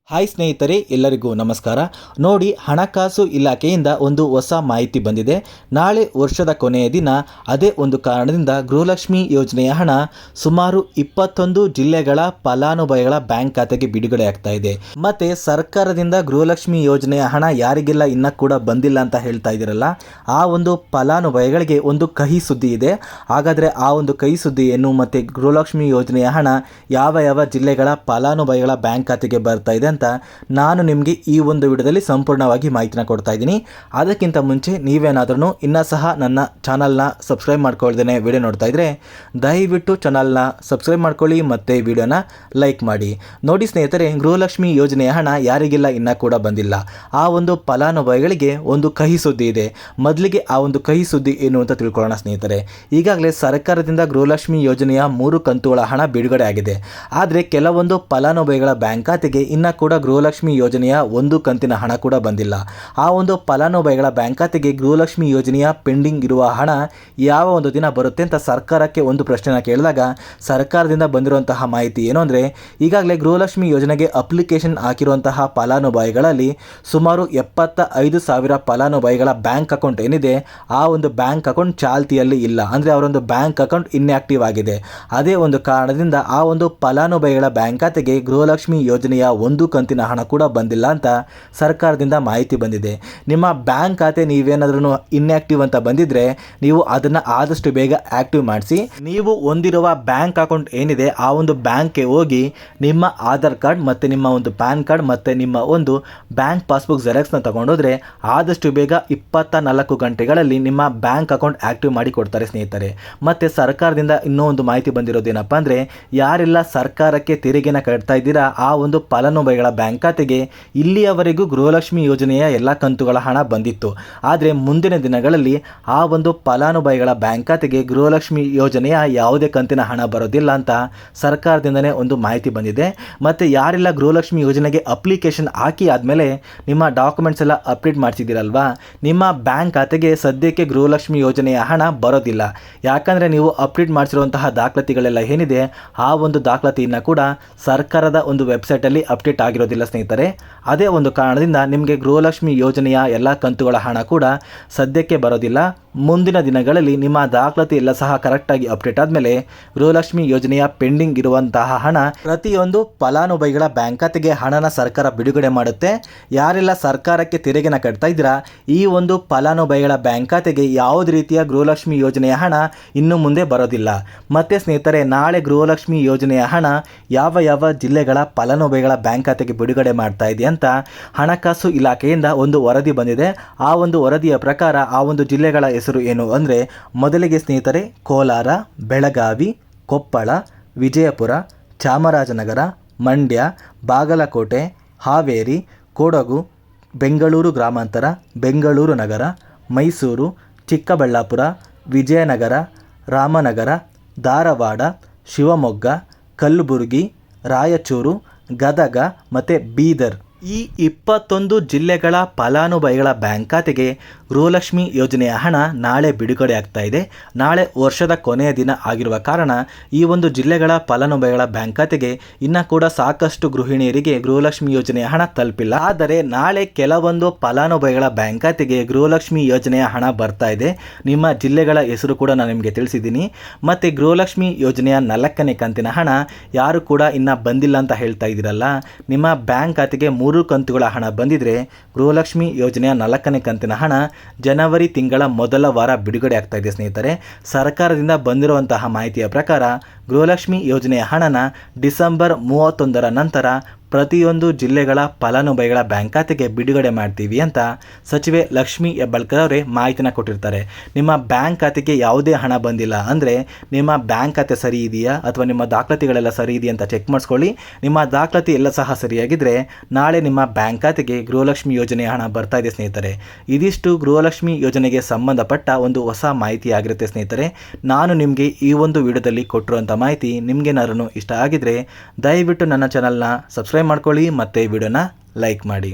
Hi ಸ್ನೇಹಿತರೆ, ಎಲ್ಲರಿಗೂ ನಮಸ್ಕಾರ. ನೋಡಿ, ಹಣಕಾಸು ಇಲಾಖೆಯಿಂದ ಒಂದು ಹೊಸ ಮಾಹಿತಿ ಬಂದಿದೆ. ನಾಳೆ ವರ್ಷದ ಕೊನೆಯ ದಿನ. ಅದೇ ಒಂದು ಕಾರಣದಿಂದ ಗೃಹಲಕ್ಷ್ಮಿ ಯೋಜನೆಯ ಹಣ ಸುಮಾರು 21 ಜಿಲ್ಲೆಗಳ ಫಲಾನುಭವಿಗಳ ಬ್ಯಾಂಕ್ ಖಾತೆಗೆ ಬಿಡುಗಡೆ ಆಗ್ತಾ ಇದೆ. ಮತ್ತೆ ಸರ್ಕಾರದಿಂದ ಗೃಹಲಕ್ಷ್ಮಿ ಯೋಜನೆಯ ಹಣ ಯಾರಿಗೆಲ್ಲ ಇನ್ನೂ ಕೂಡ ಬಂದಿಲ್ಲ ಅಂತ ಹೇಳ್ತಾ ಇದ್ದೀರಲ್ಲ, ಆ ಒಂದು ಫಲಾನುಭವಿಗಳಿಗೆ ಒಂದು ಕಹಿ ಸುದ್ದಿ ಇದೆ. ಹಾಗಾದರೆ ಆ ಒಂದು ಕಹಿ ಸುದ್ದಿ ಏನು, ಮತ್ತು ಗೃಹಲಕ್ಷ್ಮಿ ಯೋಜನೆಯ ಹಣ ಯಾವ ಜಿಲ್ಲೆಗಳ ಫಲಾನುಭವಿಗಳ ಬ್ಯಾಂಕ್ ಖಾತೆಗೆ ಬರ್ತಾ ಇದೆ ಅಂತ ನಾನು ನಿಮಗೆ ಈ ಒಂದು ವಿಡಿಯೋದಲ್ಲಿ ಸಂಪೂರ್ಣವಾಗಿ ಮಾಹಿತಿನ ಕೊಡ್ತಾ ಇದ್ದೀನಿ. ಅದಕ್ಕಿಂತ ಮುಂಚೆ ನೀವೇನಾದ್ರೂ ಇನ್ನೂ ಸಹ ನನ್ನ ಚಾನಲ್ನ ಸಬ್ಸ್ಕ್ರೈಬ್ ಮಾಡ್ಕೊಳ್ದೇನೆ ವಿಡಿಯೋ ನೋಡ್ತಾ ಇದ್ರೆ ದಯವಿಟ್ಟು ಚಾನಲ್ನ ಸಬ್ಸ್ಕ್ರೈಬ್ ಮಾಡ್ಕೊಳ್ಳಿ ಮತ್ತು ವಿಡಿಯೋನ ಲೈಕ್ ಮಾಡಿ. ನೋಡಿ ಸ್ನೇಹಿತರೆ, ಗೃಹಲಕ್ಷ್ಮಿ ಯೋಜನೆಯ ಹಣ ಯಾರಿಗೆಲ್ಲ ಇನ್ನೂ ಕೂಡ ಬಂದಿಲ್ಲ, ಆ ಒಂದು ಫಲಾನುಭವಿಗಳಿಗೆ ಒಂದು ಕಹಿ ಸುದ್ದಿ ಇದೆ. ಮೊದಲಿಗೆ ಆ ಒಂದು ಕಹಿ ಸುದ್ದಿ ಏನು ಅಂತ ತಿಳ್ಕೊಳ್ಳೋಣ ಸ್ನೇಹಿತರೆ. ಈಗಾಗಲೇ ಸರ್ಕಾರದಿಂದ ಗೃಹಲಕ್ಷ್ಮಿ ಯೋಜನೆಯ 3 ಕಂತುಗಳ ಹಣ ಬಿಡುಗಡೆ ಆಗಿದೆ. ಆದರೆ ಕೆಲವೊಂದು ಫಲಾನುಭವಿಗಳ ಬ್ಯಾಂಕ್ ಖಾತೆಗೆ ಇನ್ನೂ ಕೂಡ ಗೃಹಲಕ್ಷ್ಮಿ ಯೋಜನೆಯ 1 ಕಂತಿನ ಹಣ ಕೂಡ ಬಂದಿಲ್ಲ. ಆ ಒಂದು ಫಲಾನುಭವಿಗಳ ಬ್ಯಾಂಕ್ ಖಾತೆಗೆ ಗೃಹಲಕ್ಷ್ಮಿ ಯೋಜನೆಯ ಪೆಂಡಿಂಗ್ ಇರುವ ಹಣ ಯಾವ ಒಂದು ದಿನ ಬರುತ್ತೆ ಅಂತ ಸರ್ಕಾರಕ್ಕೆ ಒಂದು ಪ್ರಶ್ನೆನ ಕೇಳಿದಾಗ ಸರ್ಕಾರದಿಂದ ಬಂದಿರುವಂತಹ ಮಾಹಿತಿ ಏನು ಅಂದರೆ, ಈಗಾಗಲೇ ಗೃಹಲಕ್ಷ್ಮಿ ಯೋಜನೆಗೆ ಅಪ್ಲಿಕೇಶನ್ ಹಾಕಿರುವಂತಹ ಫಲಾನುಭವಿಗಳಲ್ಲಿ ಸುಮಾರು 75,000 ಫಲಾನುಭವಿಗಳ ಬ್ಯಾಂಕ್ ಅಕೌಂಟ್ ಏನಿದೆ, ಆ ಒಂದು ಬ್ಯಾಂಕ್ ಅಕೌಂಟ್ ಚಾಲ್ತಿಯಲ್ಲಿ ಇಲ್ಲ. ಅಂದರೆ ಅವರೊಂದು ಬ್ಯಾಂಕ್ ಅಕೌಂಟ್ ಇನ್ಆಕ್ಟಿವ್ ಆಗಿದೆ. ಅದೇ ಒಂದು ಕಾರಣದಿಂದ ಆ ಒಂದು ಫಲಾನುಭವಿಗಳ ಬ್ಯಾಂಕ್ ಖಾತೆಗೆ ಗೃಹಲಕ್ಷ್ಮಿ ಯೋಜನೆಯ 1 ಕಂತಿನ ಹಣ ಕೂಡ ಬಂದಿಲ್ಲ ಅಂತ ಸರ್ಕಾರದಿಂದ ಮಾಹಿತಿ ಬಂದಿದೆ. ನಿಮ್ಮ ಬ್ಯಾಂಕ್ ಖಾತೆ ನೀವೇನಾದ್ರೂ ಇನ್ಆಕ್ಟಿವ್ ಅಂತ ಬಂದಿದ್ರೆ ನೀವು ಅದನ್ನು ಆದಷ್ಟು ಬೇಗ ಆಕ್ಟಿವ್ ಮಾಡಿಸಿ. ನೀವು ಹೊಂದಿರುವ ಬ್ಯಾಂಕ್ ಅಕೌಂಟ್ ಏನಿದೆ, ಆ ಒಂದು ಬ್ಯಾಂಕ್ಗೆ ಹೋಗಿ ನಿಮ್ಮ ಆಧಾರ್ ಕಾರ್ಡ್ ಮತ್ತು ನಿಮ್ಮ ಒಂದು ಪ್ಯಾನ್ ಕಾರ್ಡ್ ಮತ್ತು ನಿಮ್ಮ ಒಂದು ಬ್ಯಾಂಕ್ ಪಾಸ್ಬುಕ್ ಜೆರಾಕ್ಸ್ನ ತಗೊಂಡೋದ್ರೆ ಆದಷ್ಟು ಬೇಗ 24 ಗಂಟೆಗಳಲ್ಲಿ ನಿಮ್ಮ ಬ್ಯಾಂಕ್ ಅಕೌಂಟ್ ಆಕ್ಟಿವ್ ಮಾಡಿ ಕೊಡ್ತಾರೆ ಸ್ನೇಹಿತರೆ. ಮತ್ತು ಸರ್ಕಾರದಿಂದ ಇನ್ನೂ ಒಂದು ಮಾಹಿತಿ ಬಂದಿರೋದೇನಪ್ಪ ಅಂದರೆ, ಯಾರೆಲ್ಲ ಸರ್ಕಾರಕ್ಕೆ ತೆರಿಗೆನ ಕಟ್ತಾ ಇದ್ದೀರಾ ಆ ಒಂದು ಫಲಾನುಭವಿಗಳ ಬ್ಯಾಂಕ್ ಖಾತೆಗೆ ಇಲ್ಲಿಯವರೆಗೂ ಗೃಹಲಕ್ಷ್ಮಿ ಯೋಜನೆಯ ಎಲ್ಲ ಕಂತುಗಳ ಹಣ ಬಂದಿತ್ತು. ಆದರೆ ಮುಂದಿನ ದಿನಗಳಲ್ಲಿ ಆ ಒಂದು ಫಲಾನುಭವಿಗಳ ಬ್ಯಾಂಕ್ ಖಾತೆಗೆ ಗೃಹಲಕ್ಷ್ಮಿ ಯೋಜನೆಯ ಯಾವುದೇ ಕಂತಿನ ಹಣ ಬರೋದಿಲ್ಲ ಅಂತ ಸರ್ಕಾರದಿಂದನೇ ಒಂದು ಮಾಹಿತಿ ಬಂದಿದೆ. ಮತ್ತು ಯಾರೆಲ್ಲ ಗೃಹಲಕ್ಷ್ಮಿ ಯೋಜನೆಗೆ ಅಪ್ಲಿಕೇಶನ್ ಹಾಕಿ ಆದಮೇಲೆ ನಿಮ್ಮ ಡಾಕ್ಯುಮೆಂಟ್ಸ್ ಎಲ್ಲ ಅಪ್ಡೇಟ್ ಮಾಡಿಸಿದ್ದೀರಲ್ವಾ, ನಿಮ್ಮ ಬ್ಯಾಂಕ್ ಖಾತೆಗೆ ಸದ್ಯಕ್ಕೆ ಗೃಹಲಕ್ಷ್ಮಿ ಯೋಜನೆಯ ಹಣ ಬರೋದಿಲ್ಲ. ಯಾಕಂದರೆ ನೀವು ಅಪ್ಡೇಟ್ ಮಾಡಿಸಿರುವಂತಹ ದಾಖಲಾತಿಗಳೆಲ್ಲ ಏನಿದೆ, ಆ ಒಂದು ದಾಖಲಾತಿಯನ್ನು ಕೂಡ ಸರ್ಕಾರದ ಒಂದು ವೆಬ್ಸೈಟಲ್ಲಿ ಅಪ್ಡೇಟ್ ಆಗಿರೋದಿಲ್ಲ ಸ್ನೇಹಿತರೆ. ಅದೇ ಒಂದು ಕಾರಣದಿಂದ ನಿಮಗೆ ಗೃಹಲಕ್ಷ್ಮಿ ಯೋಜನೆಯ ಎಲ್ಲ ಕಂತುಗಳ ಹಣ ಕೂಡ ಸದ್ಯಕ್ಕೆ ಬರೋದಿಲ್ಲ. ಮುಂದಿನ ದಿನಗಳಲ್ಲಿ ನಿಮ್ಮ ದಾಖಲಾತಿ ಎಲ್ಲ ಸಹ ಕರೆಕ್ಟಾಗಿ ಅಪ್ಡೇಟ್ ಆದಮೇಲೆ ಗೃಹಲಕ್ಷ್ಮಿ ಯೋಜನೆಯ ಪೆಂಡಿಂಗ್ ಇರುವಂತಹ ಹಣ ಪ್ರತಿಯೊಂದು ಫಲಾನುಭವಿಗಳ ಬ್ಯಾಂಕ್ ಖಾತೆಗೆ ಹಣನ ಸರ್ಕಾರ ಬಿಡುಗಡೆ ಮಾಡುತ್ತೆ. ಯಾರೆಲ್ಲ ಸರ್ಕಾರಕ್ಕೆ ತೆರಿಗೆನ ಕಟ್ತಾ ಇದ್ದೀರಾ ಈ ಒಂದು ಫಲಾನುಭವಿಗಳ ಬ್ಯಾಂಕ್ ಖಾತೆಗೆ ಯಾವುದೇ ರೀತಿಯ ಗೃಹಲಕ್ಷ್ಮಿ ಯೋಜನೆಯ ಹಣ ಇನ್ನು ಮುಂದೆ ಬರೋದಿಲ್ಲ. ಮತ್ತು ಸ್ನೇಹಿತರೆ, ನಾಳೆ ಗೃಹಲಕ್ಷ್ಮಿ ಯೋಜನೆಯ ಹಣ ಯಾವ ಜಿಲ್ಲೆಗಳ ಫಲಾನುಭವಿಗಳ ಬ್ಯಾಂಕ್ ಖಾತೆಗೆ ಬಿಡುಗಡೆ ಮಾಡ್ತಾ ಇದೆ ಅಂತ ಹಣಕಾಸು ಇಲಾಖೆಯಿಂದ ಒಂದು ವರದಿ ಬಂದಿದೆ. ಆ ಒಂದು ವರದಿಯ ಪ್ರಕಾರ ಆ ಒಂದು ಜಿಲ್ಲೆಗಳ ಹೆಸರು ಏನು ಅಂದರೆ, ಮೊದಲಿಗೆ ಸ್ನೇಹಿತರೆ, ಕೋಲಾರ, ಬೆಳಗಾವಿ, ಕೊಪ್ಪಳ, ವಿಜಯಪುರ, ಚಾಮರಾಜನಗರ, ಮಂಡ್ಯ, ಬಾಗಲಕೋಟೆ, ಹಾವೇರಿ, ಕೊಡಗು, ಬೆಂಗಳೂರು ಗ್ರಾಮಾಂತರ, ಬೆಂಗಳೂರು ನಗರ, ಮೈಸೂರು, ಚಿಕ್ಕಬಳ್ಳಾಪುರ, ವಿಜಯನಗರ, ರಾಮನಗರ, ಧಾರವಾಡ, ಶಿವಮೊಗ್ಗ, ಕಲಬುರಗಿ, ರಾಯಚೂರು, ಗದಗ ಮತ್ತು ಬೀದರ್. ಈ 21 ಜಿಲ್ಲೆಗಳ ಫಲಾನುಭವಿಗಳ ಬ್ಯಾಂಕ್ ಖಾತೆಗೆ ಗೃಹಲಕ್ಷ್ಮಿ ಯೋಜನೆಯ ಹಣ ನಾಳೆ ಬಿಡುಗಡೆ ಆಗ್ತಾ ಇದೆ. ನಾಳೆ ವರ್ಷದ ಕೊನೆಯ ದಿನ ಆಗಿರುವ ಕಾರಣ ಈ ಒಂದು ಜಿಲ್ಲೆಗಳ ಫಲಾನುಭವಿಗಳ ಬ್ಯಾಂಕ್ ಖಾತೆಗೆ ಇನ್ನೂ ಕೂಡ ಸಾಕಷ್ಟು ಗೃಹಿಣಿಯರಿಗೆ ಗೃಹಲಕ್ಷ್ಮಿ ಯೋಜನೆಯ ಹಣ ತಲುಪಿಲ್ಲ. ಆದರೆ ನಾಳೆ ಕೆಲವೊಂದು ಫಲಾನುಭವಿಗಳ ಬ್ಯಾಂಕ್ ಖಾತೆಗೆ ಗೃಹಲಕ್ಷ್ಮಿ ಯೋಜನೆಯ ಹಣ ಬರ್ತಾ ಇದೆ. ನಿಮ್ಮ ಜಿಲ್ಲೆಗಳ ಹೆಸರು ಕೂಡ ನಾನು ನಿಮಗೆ ತಿಳಿಸಿದ್ದೀನಿ. ಮತ್ತು ಗೃಹಲಕ್ಷ್ಮಿ ಯೋಜನೆಯ 4ನೇ ಕಂತಿನ ಹಣ ಯಾರು ಕೂಡ ಇನ್ನೂ ಬಂದಿಲ್ಲ ಅಂತ ಹೇಳ್ತಾ ಇದ್ದೀರಲ್ಲ, ನಿಮ್ಮ ಬ್ಯಾಂಕ್ ಖಾತೆಗೆ 3 ಕಂತುಗಳ ಹಣ ಬಂದಿದ್ರೆ ಗೃಹಲಕ್ಷ್ಮಿ ಯೋಜನೆಯ 4ನೇ ಕಂತಿನ ಹಣ ಜನವರಿ ತಿಂಗಳ ಮೊದಲ ವಾರ ಬಿಡುಗಡೆ ಆಗ್ತಾ ಇದೆ ಸ್ನೇಹಿತರೆ. ಸರ್ಕಾರದಿಂದ ಬಂದಿರುವಂತಹ ಮಾಹಿತಿಯ ಪ್ರಕಾರ ಗೃಹಲಕ್ಷ್ಮಿ ಯೋಜನೆಯ ಹಣನ ಡಿಸೆಂಬರ್ 31ರ ನಂತರ ಪ್ರತಿಯೊಂದು ಜಿಲ್ಲೆಗಳ ಫಲಾನುಭವಿಗಳ ಬ್ಯಾಂಕ್ ಖಾತೆಗೆ ಬಿಡುಗಡೆ ಮಾಡ್ತೀವಿ ಅಂತ ಸಚಿವೆ ಲಕ್ಷ್ಮಿ ಹೆಬ್ಬಾಳ್ಕರ್ ಅವರೇ ಮಾಹಿತಿನ ಕೊಟ್ಟಿರ್ತಾರೆ. ನಿಮ್ಮ ಬ್ಯಾಂಕ್ ಖಾತೆಗೆ ಯಾವುದೇ ಹಣ ಬಂದಿಲ್ಲ ಅಂದರೆ ನಿಮ್ಮ ಬ್ಯಾಂಕ್ ಖಾತೆ ಸರಿ ಇದೆಯಾ ಅಥವಾ ನಿಮ್ಮ ದಾಖಲಾತಿಗಳೆಲ್ಲ ಸರಿ ಇದೆಯಾ ಅಂತ ಚೆಕ್ ಮಾಡಿಸ್ಕೊಳ್ಳಿ. ನಿಮ್ಮ ದಾಖಲಾತಿ ಎಲ್ಲ ಸಹ ಸರಿಯಾಗಿದ್ದರೆ ನಾಳೆ ನಿಮ್ಮ ಬ್ಯಾಂಕ್ ಖಾತೆಗೆ ಗೃಹಲಕ್ಷ್ಮಿ ಯೋಜನೆಯ ಹಣ ಬರ್ತಾ ಇದೆ ಸ್ನೇಹಿತರೆ. ಇದಿಷ್ಟು ಗೃಹಲಕ್ಷ್ಮಿ ಯೋಜನೆಗೆ ಸಂಬಂಧಪಟ್ಟ ಒಂದು ಹೊಸ ಮಾಹಿತಿ ಆಗಿರುತ್ತೆ ಸ್ನೇಹಿತರೆ. ನಾನು ನಿಮಗೆ ಈ ಒಂದು ವಿಡಿಯೋದಲ್ಲಿ ಕೊಟ್ಟಿರುವಂಥ ಮಾಹಿತಿ ನಿಮಗೇನಾದ್ರೂ ಇಷ್ಟ ಆಗಿದ್ರೆ ದಯವಿಟ್ಟು ನನ್ನ ಚಾನಲ್ನ ಸಬ್ಸ್ಕ್ರೈಬ್ ಮಾಡ್ಕೊಳ್ಳಿ ಮತ್ತು ವಿಡಿಯೋನ ಲೈಕ್ ಮಾಡಿ.